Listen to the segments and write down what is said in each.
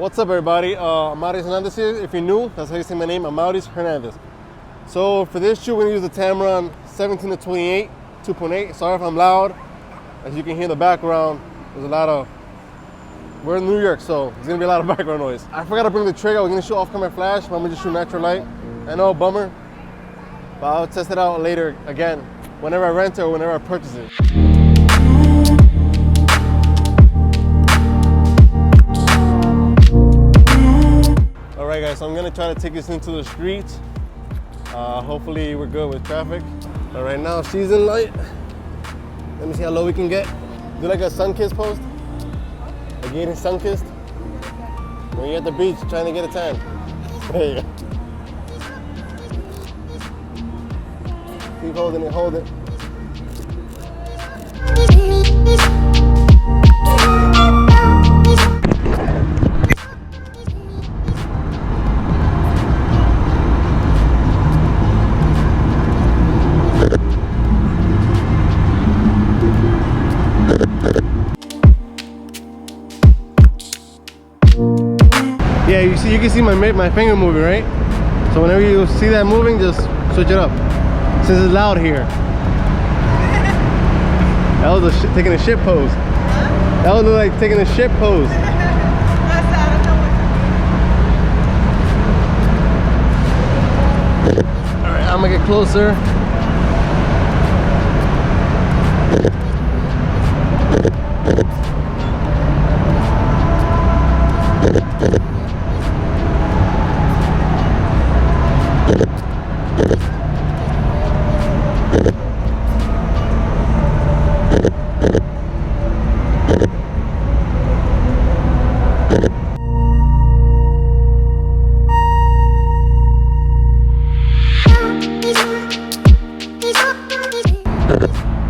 What's up, everybody? Amauris Hernandez here. If you're new, that's how you say my name, Amauris Hernandez. So for this shoot, we're gonna use the Tamron 17-28mm 2.8. Sorry if I'm loud. As you can hear in the background, there's a lot of, we're in New York, so there's gonna be a lot of background noise. I forgot to bring the trigger. We're gonna shoot off-camera flash, but I'm gonna just shoot natural light. I know, bummer, but I'll test it out later again, whenever I rent it or whenever I purchase it. Alright guys, so I'm gonna try to take this into the streets. Hopefully we're good with traffic. But right now, season light. Let me see how low we can get. Do like a sun-kissed pose. Like getting sun-kissed. When you're at the beach trying to get a tan. There you go. Keep holding it, hold it. Yeah, you can see my finger moving, right? So whenever you see that moving, just switch it up. Since it's loud here. That was taking a shit pose. Huh? That was like taking a shit pose. Alright, I'm gonna get closer.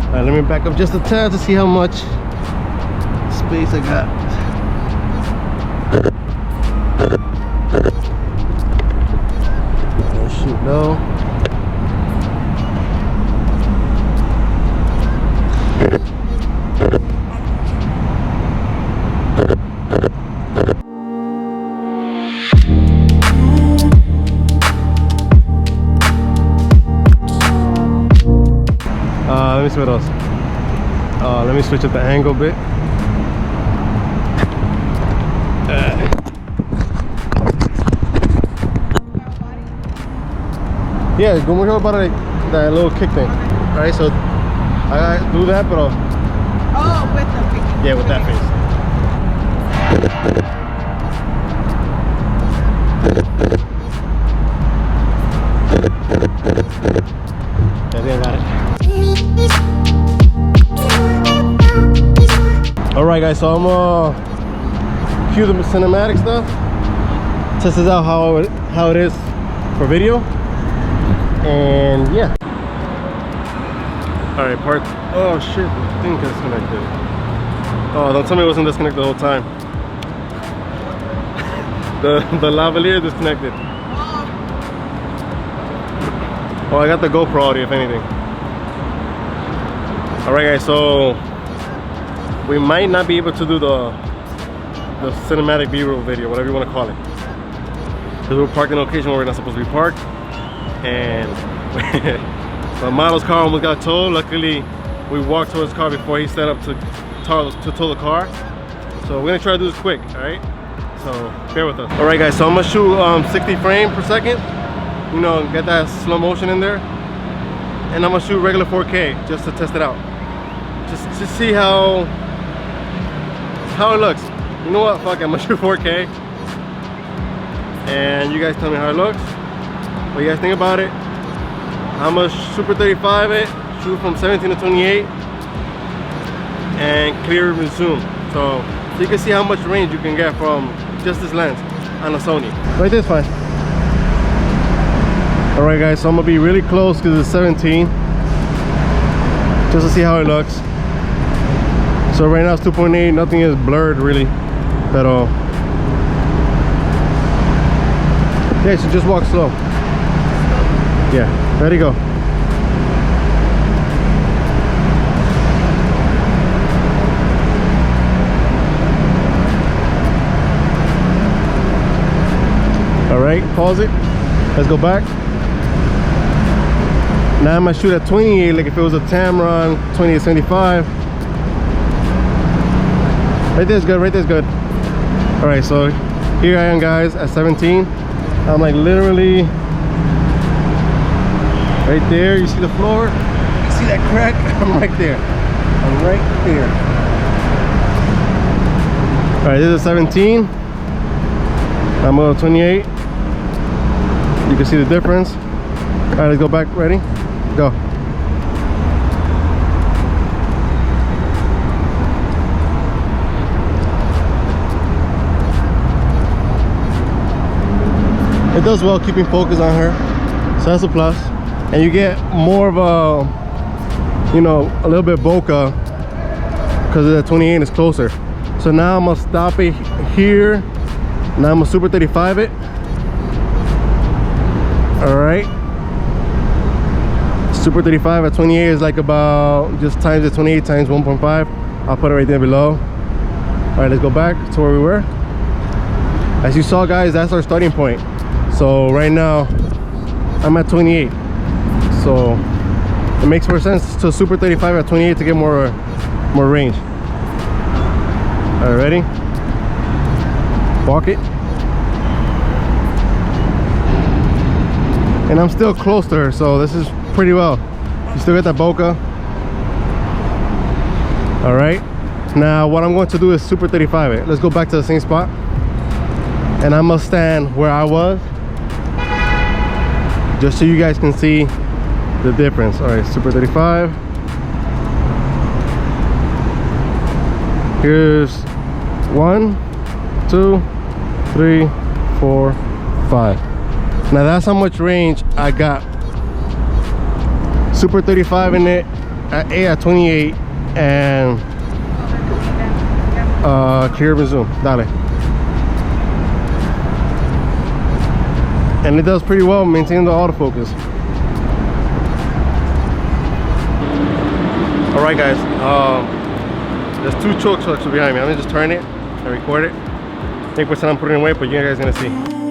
Alright, let me back up just a tad to see how much space I got. Oh shoot, no. Let me see what else. Let me switch up the angle a bit. Yeah, go more about like that little kick thing. Alright, so I do that, but oh, with the face. Yeah, with that face. I think I got it. Alright guys, so I'm gonna cue the cinematic stuff. Test this out how it is for video. And yeah. Alright, park. Oh shit, I think it's disconnected. Oh, don't tell me it wasn't disconnected the whole time. the lavalier disconnected. Oh, I got the GoPro audio if anything. Alright guys, so we might not be able to do the cinematic B-roll video, whatever you want to call it, because we're parked in a location where we're not supposed to be parked, and the model's car almost got towed. Luckily we walked to his car before he set up to tow the car, so we're gonna try to do this quick. All right, so bear with us. All right guys, so I'm gonna shoot 60 frames per second, you know, get that slow motion in there, and I'm gonna shoot regular 4K just to test it out, just to see how it looks. You know what, fuck it, I'm gonna shoot 4K and you guys tell me how it looks, what you guys think about it. I'm gonna super 35 it, shoot from 17-28 and clear with zoom, so you can see how much range you can get from just this lens on a Sony. Right there is fine. Alright guys, so I'm gonna be really close because it's 17 just to see how it looks. So right now it's 2.8, nothing is blurred really at all. Yeah, so just walk slow. Yeah, ready, go. All right, pause it. Let's go back. Now I'm gonna shoot at 28 like if it was a Tamron 17-25. Right there's good, right there's good. All right, so here I am guys at 17. I'm like literally right there. You see the floor? You see that crack? I'm right there. I'm right there. All right, this is 17. I'm on 28. You can see the difference. All right, let's go back. Ready? Go. It does well keeping focus on her, so that's a plus. And you get more of a, you know, a little bit bokeh because the 28 is closer. So now I'm gonna stop it here. Now I'm gonna super 35 it. All right. Super 35 at 28 is like about just times the 28 times 1.5. I'll put it right there below. All right, let's go back to where we were. As you saw guys, that's our starting point. So right now I'm at 28. So it makes more sense to super 35 at 28 to get more range. All right, ready? Walk it. And I'm still close to her, so this is pretty well. You still get that bokeh. All right, now what I'm going to do is super 35 it. Let's go back to the same spot, and I'm gonna stand where I was just so you guys can see the difference. All right, super 35. Here's 1, 2, 3, 4, 5. Now that's how much range I got. Super 35 in it at 28 and curve and zoom. Dale. And it does pretty well maintaining the autofocus. All right guys, there's 2 choke chucks behind me. I'm gonna just turn it and record it. I think I'm putting it away, but you guys are gonna see.